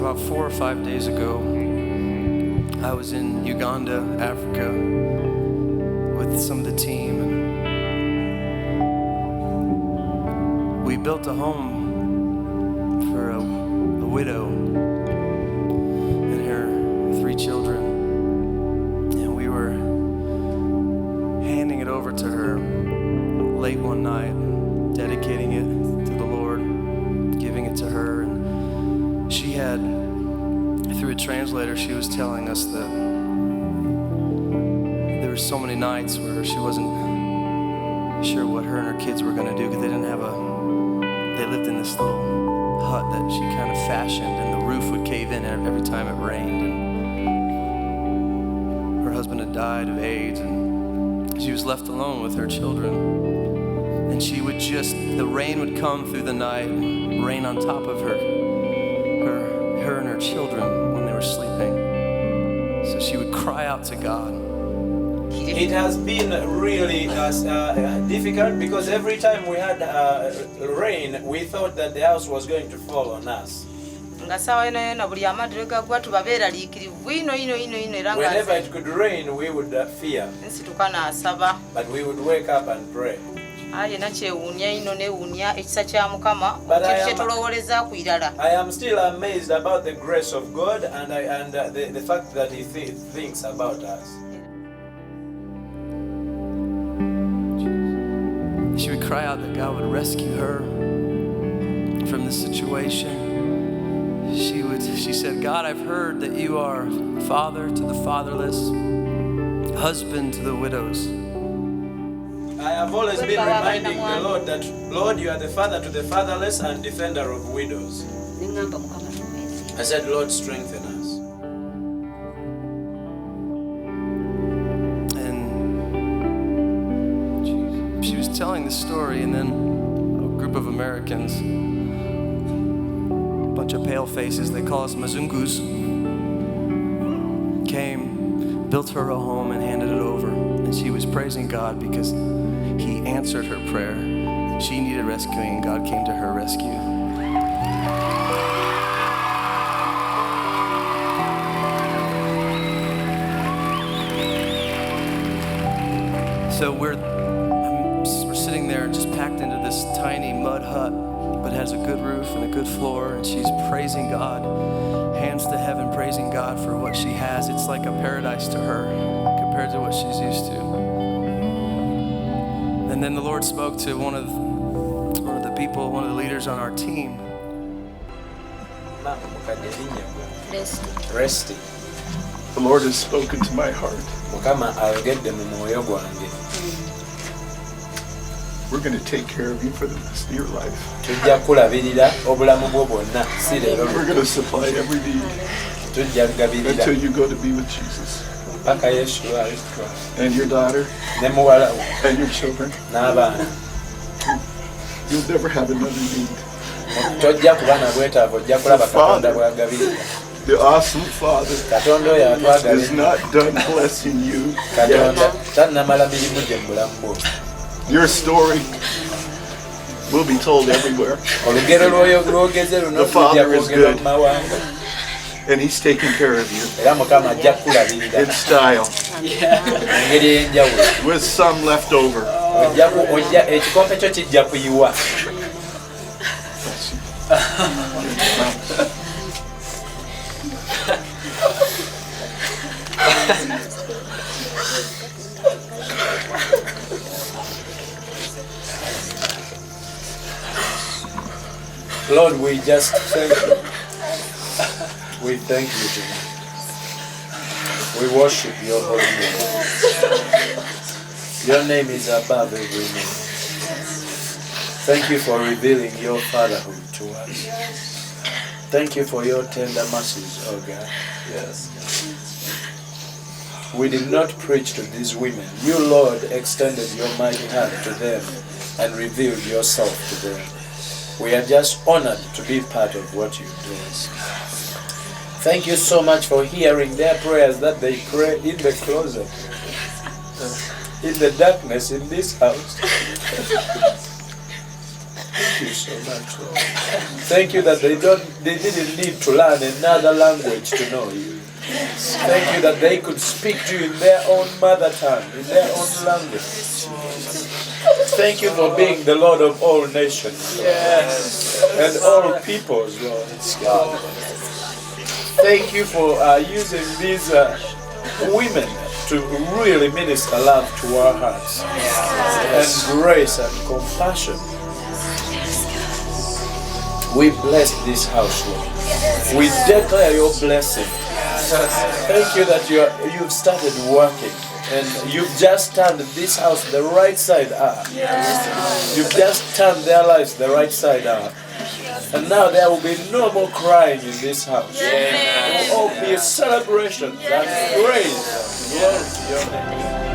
About 4 or 5 days ago, I was in Uganda, Africa, with some of the team, and we built a home for a widow and her 3 children, and we were handing it over to her late one night, dedicating it to the Lord, giving it to her, and she had, through a translator, she was telling us that there were so many nights where she wasn't sure what her and her kids were going to do because they lived in this little hut that she kind of fashioned, and the roof would cave in every time it rained, and her husband had died of AIDS, and she was left alone with her children, and the rain would come through the night, rain on top of her and her children when they were sleeping. So she would cry out to God. It has been really difficult because every time we had rain, we thought that the house was going to fall on us. Whenever it could rain, we would fear. But we would wake up and pray. But I am still amazed about the grace of God and the fact that He thinks about us. She would cry out that God would rescue her from this situation. She said, God, I've heard that you are father to the fatherless, husband to the widows. I have always been reminding the Lord that, Lord, you are the father to the fatherless and defender of widows. I said, Lord, strengthen us. And she was telling the story, and then a group of Americans, a bunch of pale faces, they call us Mazungus, came, built her a home, and handed it over. And she was praising God because He answered her prayer. She needed rescuing, and God came to her rescue. So we're sitting there just packed into this tiny mud hut, but it has a good roof and a good floor, and she's praising God, hands to heaven, praising God for what she has. It's like a paradise to her compared to what she's used to. And then the Lord spoke to one of the people, one of the leaders on our team. Resting. The Lord has spoken to my heart. We're going to take care of you for the rest of your life. We're going to supply every need until you go to be with Jesus. And your daughter and your children. You'll never have another need. The awesome Father is not done blessing you yet. Your story will be told everywhere. The Father is good. And he's taking care of you era Mukama ajja kukulabirira in style, engeri ey'enjawulo. with some left over. Ekikompe kyo kijja kuyiwa. Lord, we just thank you. We thank you tonight. We worship your holy name. Your name is above every name. Thank you for revealing your fatherhood to us. Thank you for your tender mercies, oh God. Yes. We did not preach to these women. You, Lord, extended your mighty hand to them and revealed yourself to them. We are just honored to be part of what you do. Thank you so much for hearing their prayers that they pray in the closet, in the darkness in this house. Thank you so much, Lord. Thank you that they didn't need to learn another language to know you. Thank you that they could speak to you in their own mother tongue, in their own language. Thank you for being the Lord of all nations, and all peoples, Lord. Thank you for using these women to really minister love to our hearts, and grace and compassion. We bless this house, Lord. We declare your blessing. Thank you that you've started working. And you've just turned this house the right side up. You've just turned their lives the right side up. And now there will be no more crying in this house. There will all be celebrations and praise and glory to your name.